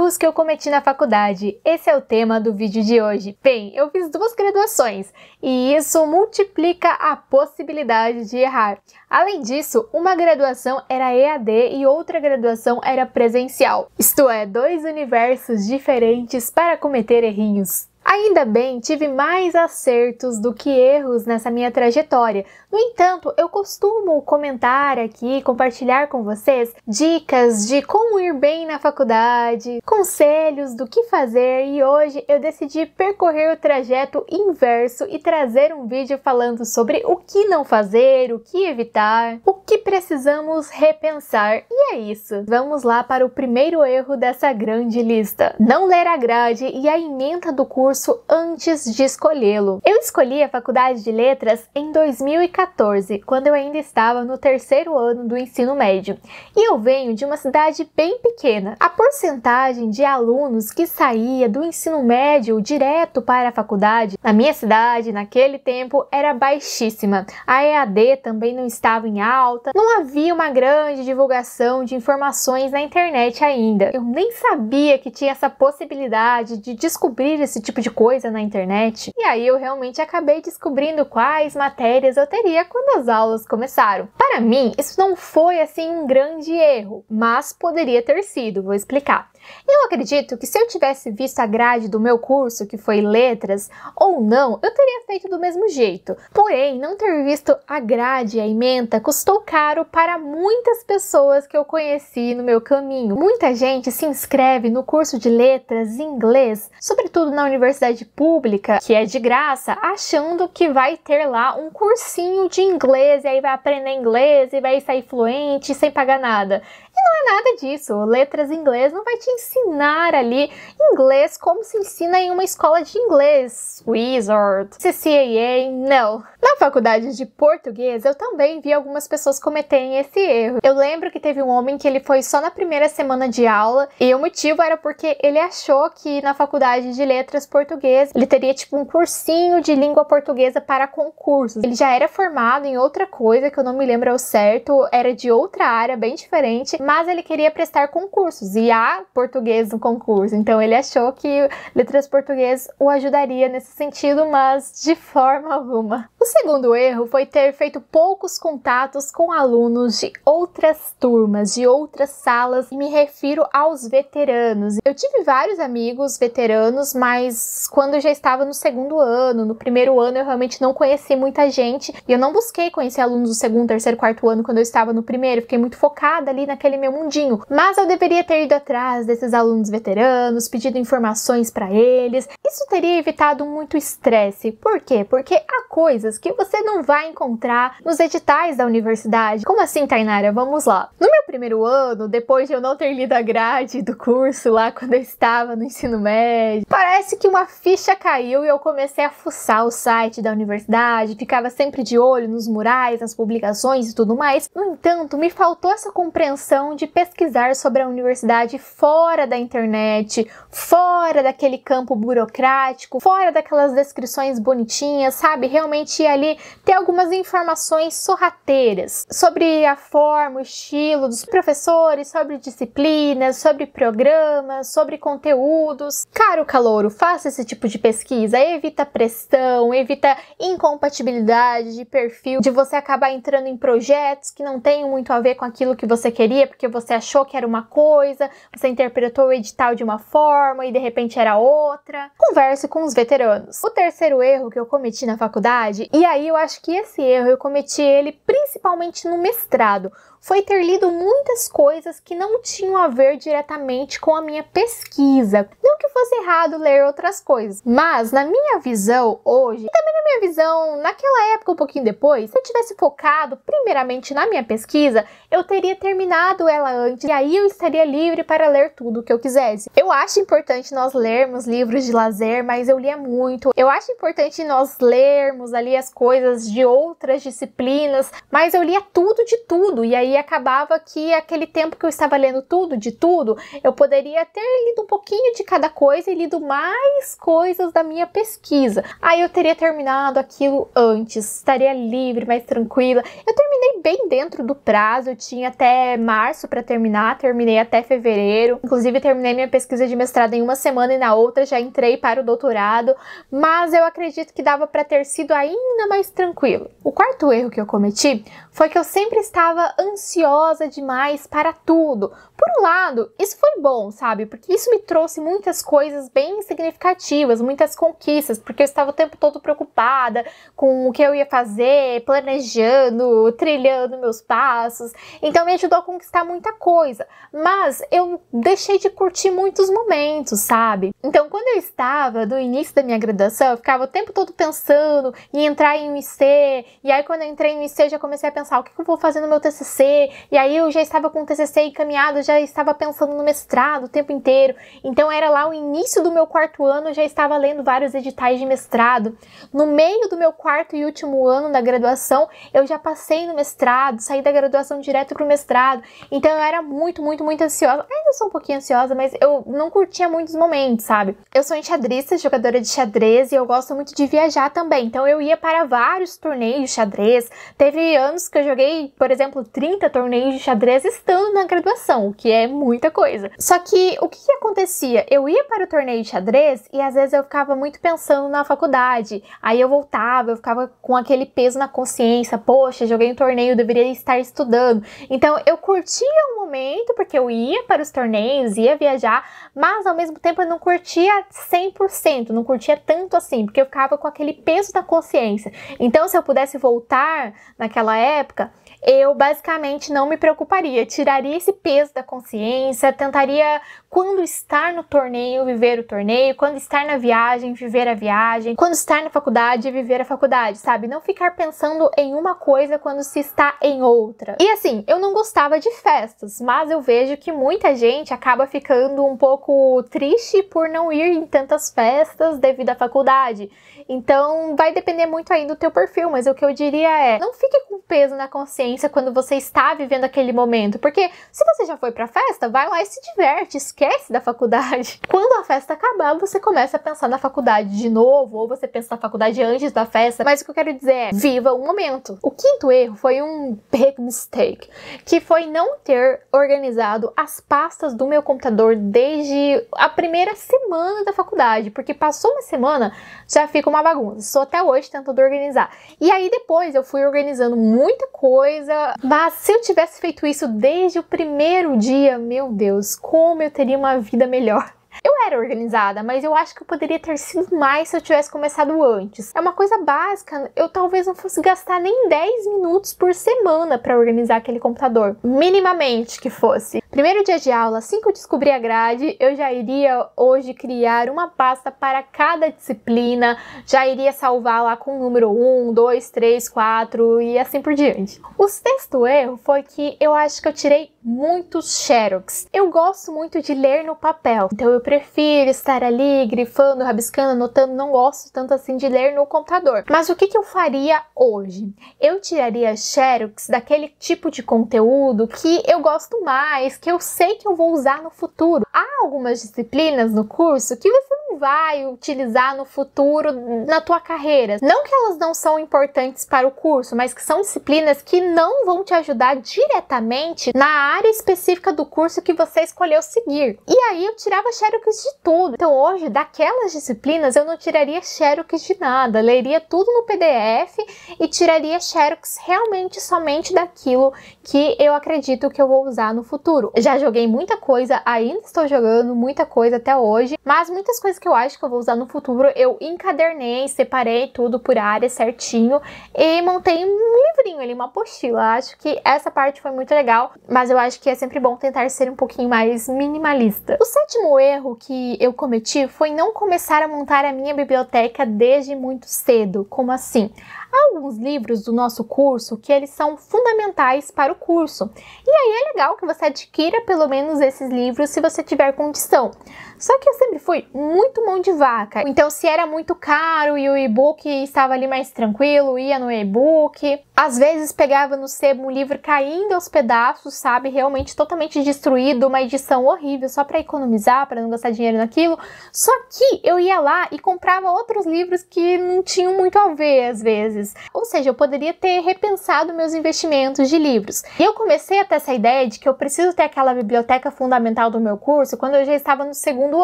Erros que eu cometi na faculdade. Esse é o tema do vídeo de hoje. Bem, eu fiz 2 graduações e isso multiplica a possibilidade de errar. Além disso, uma graduação era EAD e outra graduação era presencial. Isto é, 2 universos diferentes para cometer errinhos. Ainda bem, tive mais acertos do que erros nessa minha trajetória. No entanto, eu costumo comentar aqui, compartilhar com vocês dicas de como ir bem na faculdade, conselhos do que fazer, e hoje eu decidi percorrer o trajeto inverso e trazer um vídeo falando sobre o que não fazer, o que evitar, o que precisamos repensar. E é isso. Vamos lá para o primeiro erro dessa grande lista. Não ler a grade e a ementa do curso antes de escolhê-lo. Eu escolhi a faculdade de letras em 2014, quando eu ainda estava no 3º ano do ensino médio. E eu venho de uma cidade bem pequena. A porcentagem de alunos que saía do ensino médio direto para a faculdade, na minha cidade, naquele tempo, era baixíssima. A EAD também não estava em alta, não havia uma grande divulgação de informações na internet ainda. Eu nem sabia que tinha essa possibilidade de descobrir esse tipo de coisa na internet. E aí eu realmente acabei descobrindo quais matérias eu teria quando as aulas começaram. Para mim, isso não foi assim um grande erro, mas poderia ter sido, vou explicar. Eu acredito que se eu tivesse visto a grade do meu curso, que foi letras, ou não, eu teria feito do mesmo jeito. Porém, não ter visto a grade e a ementa custou caro para muitas pessoas que eu conheci no meu caminho. Muita gente se inscreve no curso de letras em inglês, sobretudo na universidade pública, que é de graça, achando que vai ter lá um cursinho de inglês, e aí vai aprender inglês e vai sair fluente sem pagar nada. E não é nada disso. Letras em inglês não vai te ensinar ali inglês como se ensina em uma escola de inglês, Wizard, CCAA, não. Na faculdade de português, eu também vi algumas pessoas cometerem esse erro. Eu lembro que teve um homem que ele foi só na primeira semana de aula, e o motivo era porque ele achou que na faculdade de letras português ele teria tipo um cursinho de língua portuguesa para concursos. Ele já era formado em outra coisa, que eu não me lembro ao certo, era de outra área bem diferente, mas ele queria prestar concursos, e há português no concurso, então ele achou que letras português o ajudaria nesse sentido, mas de forma alguma. O segundo erro foi ter feito poucos contatos com alunos de outras turmas, de outras salas, e me refiro aos veteranos. Eu tive vários amigos veteranos, mas quando eu já estava no 2º ano, no 1º ano eu realmente não conheci muita gente, e eu não busquei conhecer alunos do 2º, 3º, 4º ano quando eu estava no 1º, fiquei muito focada ali naquele meu mundinho, mas eu deveria ter ido atrás desses alunos veteranos, pedido informações para eles. Isso teria evitado muito estresse. Por quê? Porque há coisas que você não vai encontrar nos editais da universidade. Como assim, Tainara? Vamos lá. No meu 1º ano, depois de eu não ter lido a grade do curso lá quando eu estava no ensino médio, parece que uma ficha caiu e eu comecei a fuçar o site da universidade, ficava sempre de olho nos murais, nas publicações e tudo mais. No entanto, me faltou essa compreensão de pesquisar sobre a universidade fora da internet, fora daquele campo burocrático, fora daquelas descrições bonitinhas, sabe? Realmente ir ali ter algumas informações sorrateiras sobre a forma, o estilo dos professores, sobre disciplinas, sobre programas, sobre conteúdos. Caro calouro, faça esse tipo de pesquisa, evita pressão, evita incompatibilidade de perfil, de você acabar entrando em projetos que não tenham muito a ver com aquilo que você queria, porque você achou que era uma coisa, você interpretou o edital de uma forma e de repente era outra. Converse com os veteranos. O terceiro erro que eu cometi na faculdade, e aí eu acho que esse erro eu cometi ele principalmente no mestrado, foi ter lido muitas coisas que não tinham a ver diretamente com a minha pesquisa. Não que fosse errado ler outras coisas, mas na minha visão hoje, e também na minha visão naquela época, um pouquinho depois, se eu tivesse focado primeiramente na minha pesquisa, eu teria terminado ela antes, e aí eu estaria livre para ler tudo o que eu quisesse. Eu acho importante nós lermos livros de lazer, mas eu lia muito. Eu acho importante nós lermos ali as coisas de outras disciplinas, mas eu lia tudo de tudo, e aí e acabava que aquele tempo que eu estava lendo tudo, de tudo, eu poderia ter lido um pouquinho de cada coisa e lido mais coisas da minha pesquisa. Aí eu teria terminado aquilo antes, estaria livre, mais tranquila. Eu terminei bem dentro do prazo, eu tinha até março para terminar, terminei até fevereiro. Inclusive terminei minha pesquisa de mestrado em uma semana e na outra já entrei para o doutorado, mas eu acredito que dava para ter sido ainda mais tranquilo. O quarto erro que eu cometi foi que eu sempre estava ansiosa demais para tudo. Por um lado, isso foi bom, sabe? Porque isso me trouxe muitas coisas bem significativas, muitas conquistas, porque eu estava o tempo todo preocupada com o que eu ia fazer, planejando, trilhando meus passos. Então me ajudou a conquistar muita coisa. Mas eu deixei de curtir muitos momentos, sabe? Então quando eu estava no início da minha graduação, eu ficava o tempo todo pensando em entrar em um IC, e aí quando eu entrei em um IC eu já comecei a pensar o que eu vou fazer no meu TCC, e aí eu já estava com o TCC encaminhado, já estava pensando no mestrado o tempo inteiro. Então era lá o início do meu quarto ano, eu já estava lendo vários editais de mestrado. No meio do meu quarto e último ano da graduação, eu já passei no mestrado, saí da graduação direto pro mestrado. Então eu era muito ansiosa. Ainda sou um pouquinho ansiosa, mas eu não curtia muitos momentos, sabe? Eu sou enxadrista, jogadora de xadrez, e eu gosto muito de viajar também. Então eu ia para vários torneios de xadrez. Teve anos que eu joguei, por exemplo, 30 torneios de xadrez estando na graduação, o que é muita coisa. Só que o que acontecia? Eu ia para o torneio de xadrez e às vezes eu ficava muito pensando na faculdade. Aí eu voltava, eu ficava com aquele peso na consciência. Poxa, joguei um torneio, deveria estar estudando. Então eu curtia o momento, porque eu ia para os torneios, ia viajar, mas ao mesmo tempo eu não curtia 100%, não curtia tanto assim, porque eu ficava com aquele peso na consciência. Então se eu pudesse voltar naquela época, eu basicamente não me preocuparia, tiraria esse peso da consciência, tentaria, quando estar no torneio, viver o torneio, quando estar na viagem, viver a viagem, quando estar na faculdade, viver a faculdade, sabe? Não ficar pensando em uma coisa quando se está em outra. E assim, eu não gostava de festas, mas eu vejo que muita gente acaba ficando um pouco triste por não ir em tantas festas devido à faculdade. Então, vai depender muito aí do teu perfil, mas o que eu diria é, não fique com peso na consciência quando você está vivendo aquele momento, porque se você já foi pra festa, vai lá e se diverte, esquece da faculdade. Quando a festa acabar, você começa a pensar na faculdade de novo, ou você pensa na faculdade antes da festa, mas o que eu quero dizer é, viva o momento. O quinto erro foi um big mistake, que foi não ter organizado as pastas do meu computador desde a primeira semana da faculdade, porque passou uma semana, já fica uma bagunça. Estou até hoje tentando organizar. E aí depois eu fui organizando muita coisa, mas se eu tivesse feito isso desde o primeiro dia, meu Deus, como eu teria uma vida melhor. Eu era organizada, mas eu acho que eu poderia ter sido mais se eu tivesse começado antes. É uma coisa básica, eu talvez não fosse gastar nem 10 minutos por semana para organizar aquele computador. Minimamente que fosse. Primeiro dia de aula, assim que eu descobri a grade, eu já iria hoje criar uma pasta para cada disciplina, já iria salvar lá com o número 1, 2, 3, 4 e assim por diante. O sexto erro foi que eu acho que eu tirei muitos xerox. Eu gosto muito de ler no papel, então eu prefiro estar ali grifando, rabiscando, anotando, não gosto tanto assim de ler no computador. Mas o que eu faria hoje? Eu tiraria xerox daquele tipo de conteúdo que eu gosto mais, que eu sei que eu vou usar no futuro. Há algumas disciplinas no curso que você não vai utilizar no futuro na tua carreira. Não que elas não são importantes para o curso, mas que são disciplinas que não vão te ajudar diretamente na área específica do curso que você escolheu seguir. E aí eu tirava xerox de tudo. Então hoje, daquelas disciplinas, eu não tiraria xerox de nada. Leria tudo no PDF e tiraria xerox realmente somente daquilo que eu acredito que eu vou usar no futuro. Já joguei muita coisa, ainda estou jogando muita coisa até hoje, mas muitas coisas que eu acho que eu vou usar no futuro, eu encadernei, separei tudo por área certinho e montei um livrinho ali, uma apostila. Acho que essa parte foi muito legal, mas eu acho que é sempre bom tentar ser um pouquinho mais minimalista. O sétimo erro que eu cometi foi não começar a montar a minha biblioteca desde muito cedo. Como assim? Há alguns livros do nosso curso que eles são fundamentais para o curso. E aí é legal que você adquira pelo menos esses livros se você tiver condição. Só que eu sempre fui muito mão de vaca. Então se era muito caro e o e-book estava ali mais tranquilo, ia no e-book. Às vezes pegava no sebo um livro caindo aos pedaços, sabe? Realmente totalmente destruído, uma edição horrível, só para economizar, para não gastar dinheiro naquilo. Só que eu ia lá e comprava outros livros que não tinham muito a ver, às vezes. Ou seja, eu poderia ter repensado meus investimentos de livros. E eu comecei a ter essa ideia de que eu preciso ter aquela biblioteca fundamental do meu curso quando eu já estava no segundo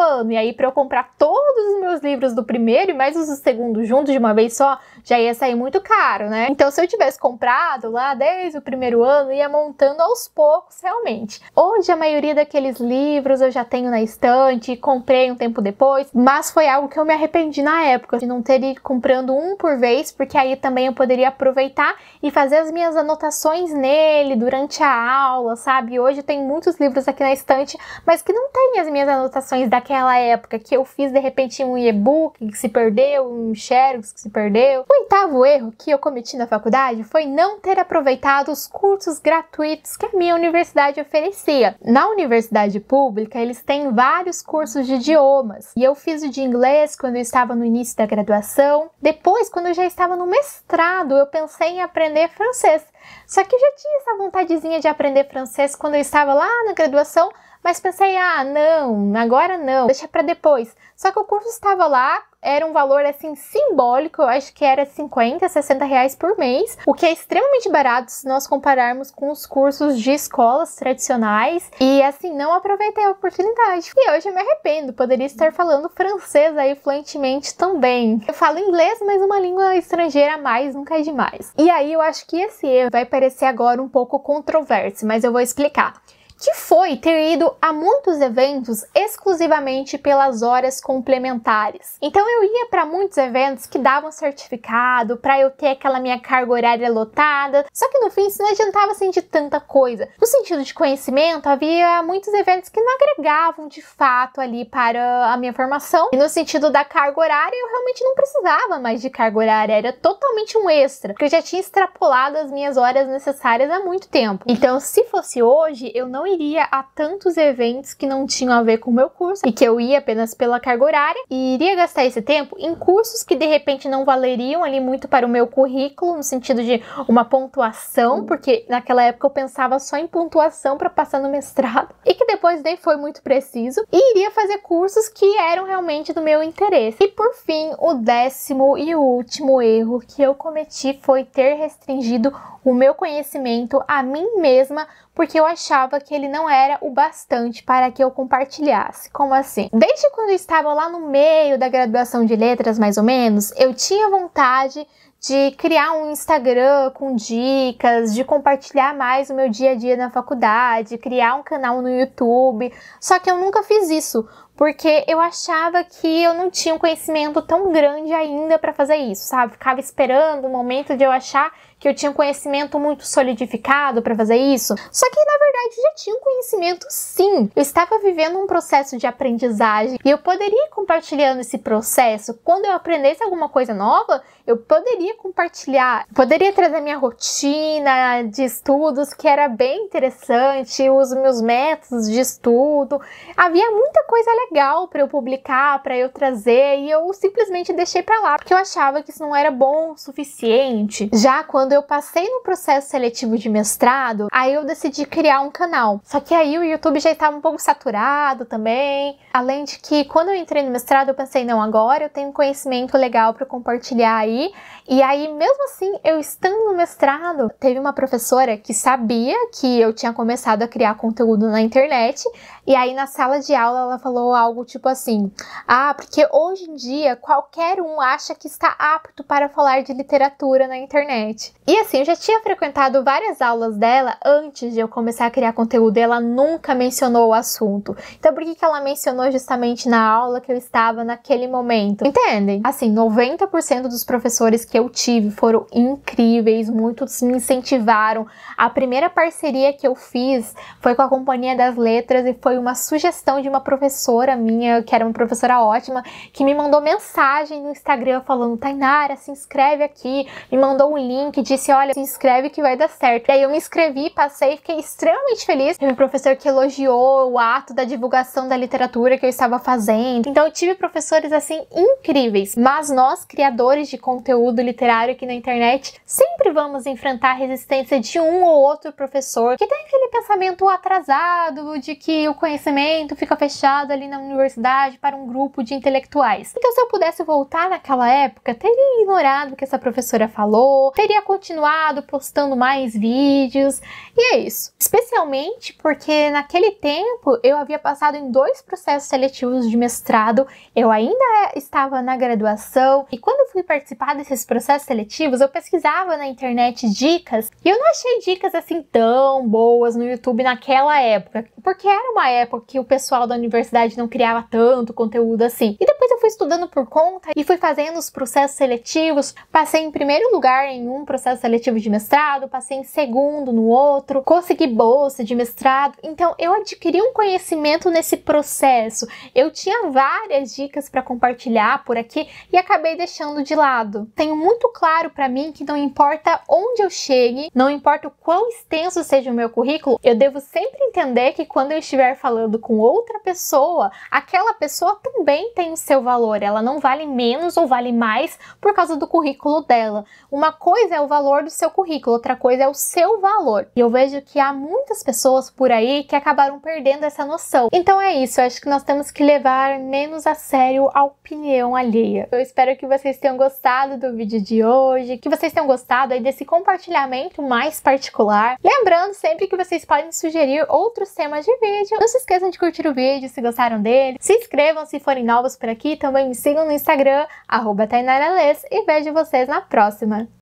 ano. E aí, para eu comprar todos os meus livros do primeiro e mais os do segundo juntos de uma vez só, já ia sair muito caro, né? Então, se eu tivesse comprado lá desde o primeiro ano, ia montando aos poucos, realmente. Hoje, a maioria daqueles livros eu já tenho na estante, comprei um tempo depois, mas foi algo que eu me arrependi na época, de não ter ido comprando um por vez, porque aí também eu poderia aproveitar e fazer as minhas anotações nele durante a aula, sabe? Hoje tem muitos livros aqui na estante, mas que não tem as minhas anotações daquela época, que eu fiz de repente um e-book que se perdeu, um Xerox que se perdeu. O oitavo erro que eu cometi na faculdade foi não ter aproveitado os cursos gratuitos que a minha universidade oferecia. Na universidade pública, eles têm vários cursos de idiomas, e eu fiz o de inglês quando eu estava no início da graduação. Depois, quando eu já estava no mestrado, eu pensei em aprender francês. Só que eu já tinha essa vontadezinha de aprender francês quando eu estava lá na graduação, mas pensei, não, agora não, deixa pra depois. Só que o curso estava lá, era um valor assim simbólico, eu acho que era 50, 60 reais por mês, o que é extremamente barato se nós compararmos com os cursos de escolas tradicionais, e assim, não aproveitei a oportunidade. E hoje eu me arrependo, poderia estar falando francês aí fluentemente também. Eu falo inglês, mas uma língua estrangeira a mais nunca é demais. E aí eu acho que esse erro vai parecer agora um pouco controverso, mas eu vou explicar. Que foi ter ido a muitos eventos exclusivamente pelas horas complementares. Então eu ia para muitos eventos que davam certificado para eu ter aquela minha carga horária lotada, só que no fim isso não adiantava assim de tanta coisa. No sentido de conhecimento, havia muitos eventos que não agregavam de fato ali para a minha formação, e no sentido da carga horária eu realmente não precisava mais de carga horária, era totalmente um extra, porque eu já tinha extrapolado as minhas horas necessárias há muito tempo. Então se fosse hoje, eu não iria a tantos eventos que não tinham a ver com o meu curso e que eu ia apenas pela carga horária, e iria gastar esse tempo em cursos que de repente não valeriam ali muito para o meu currículo, no sentido de uma pontuação, porque naquela época eu pensava só em pontuação para passar no mestrado, e que depois nem foi muito preciso, e iria fazer cursos que eram realmente do meu interesse. E por fim, o 10º e último erro que eu cometi foi ter restringido o meu conhecimento a mim mesma, porque eu achava que ele não era o bastante para que eu compartilhasse. Como assim? Desde quando eu estava lá no meio da graduação de letras, mais ou menos, eu tinha vontade de criar um Instagram com dicas, de compartilhar mais o meu dia a dia na faculdade, criar um canal no YouTube, só que eu nunca fiz isso, porque eu achava que eu não tinha um conhecimento tão grande ainda para fazer isso, sabe? Ficava esperando o momento de eu achar que eu tinha um conhecimento muito solidificado para fazer isso. Só que, na verdade, eu já tinha um conhecimento sim. Eu estava vivendo um processo de aprendizagem e eu poderia ir compartilhando esse processo. Quando eu aprendesse alguma coisa nova, eu poderia compartilhar. Poderia trazer minha rotina de estudos, que era bem interessante, os meus métodos de estudo. Havia muita coisa legal para eu publicar, para eu trazer, e eu simplesmente deixei para lá, porque eu achava que isso não era bom o suficiente. Já quando eu passei no processo seletivo de mestrado, aí eu decidi criar um canal. Só que aí o YouTube já estava um pouco saturado também. Além de que quando eu entrei no mestrado, eu pensei, não, agora eu tenho um conhecimento legal para compartilhar aí. E aí, mesmo assim, eu estando no mestrado, teve uma professora que sabia que eu tinha começado a criar conteúdo na internet, e aí na sala de aula ela falou algo tipo assim, porque hoje em dia qualquer um acha que está apto para falar de literatura na internet. E assim, eu já tinha frequentado várias aulas dela antes de eu começar a criar conteúdo, e ela nunca mencionou o assunto. Então por que ela mencionou justamente na aula que eu estava naquele momento? Entendem? Assim, 90% dos professores que eu tive foram incríveis, muitos me incentivaram. A primeira parceria que eu fiz foi com a Companhia das Letras e foi foi uma sugestão de uma professora minha, que era uma professora ótima, que me mandou mensagem no Instagram falando: Tainara, se inscreve aqui, me mandou um link, disse: olha, se inscreve que vai dar certo. E aí eu me inscrevi, passei, fiquei extremamente feliz. Teve um professor que elogiou o ato da divulgação da literatura que eu estava fazendo. Então eu tive professores assim incríveis, mas nós, criadores de conteúdo literário aqui na internet, sempre vamos enfrentar a resistência de um ou outro professor que tem aquele pensamento atrasado de que o conhecimento fica fechado ali na universidade para um grupo de intelectuais. Então, se eu pudesse voltar naquela época, teria ignorado o que essa professora falou, teria continuado postando mais vídeos, e é isso. Especialmente porque naquele tempo eu havia passado em 2 processos seletivos de mestrado, eu ainda estava na graduação, e quando eu fui participar desses processos seletivos, eu pesquisava na internet dicas, e eu não achei dicas assim tão boas no YouTube naquela época, porque era uma época que o pessoal da universidade não criava tanto conteúdo assim. E depois eu fui estudando por conta e fui fazendo os processos seletivos, passei em primeiro lugar em um processo seletivo de mestrado, passei em segundo no outro, consegui bolsa de mestrado, então eu adquiri um conhecimento nesse processo. Eu tinha várias dicas para compartilhar por aqui e acabei deixando de lado. Tenho muito claro para mim que não importa onde eu chegue, não importa o quão extenso seja o meu currículo, eu devo sempre entender que quando eu estiver falando com outra pessoa, aquela pessoa também tem o seu valor, ela não vale menos ou vale mais por causa do currículo dela. Uma coisa é o valor do seu currículo, outra coisa é o seu valor. E eu vejo que há muitas pessoas por aí que acabaram perdendo essa noção. Então é isso, eu acho que nós temos que levar menos a sério a opinião alheia. Eu espero que vocês tenham gostado do vídeo de hoje, que vocês tenham gostado aí desse compartilhamento mais particular. Lembrando sempre que vocês podem sugerir outros temas de vídeo. Não se esqueçam de curtir o vídeo se gostaram dele. Se inscrevam se forem novos por aqui. Também me sigam no Instagram, @TainaraLês, e vejo vocês na próxima.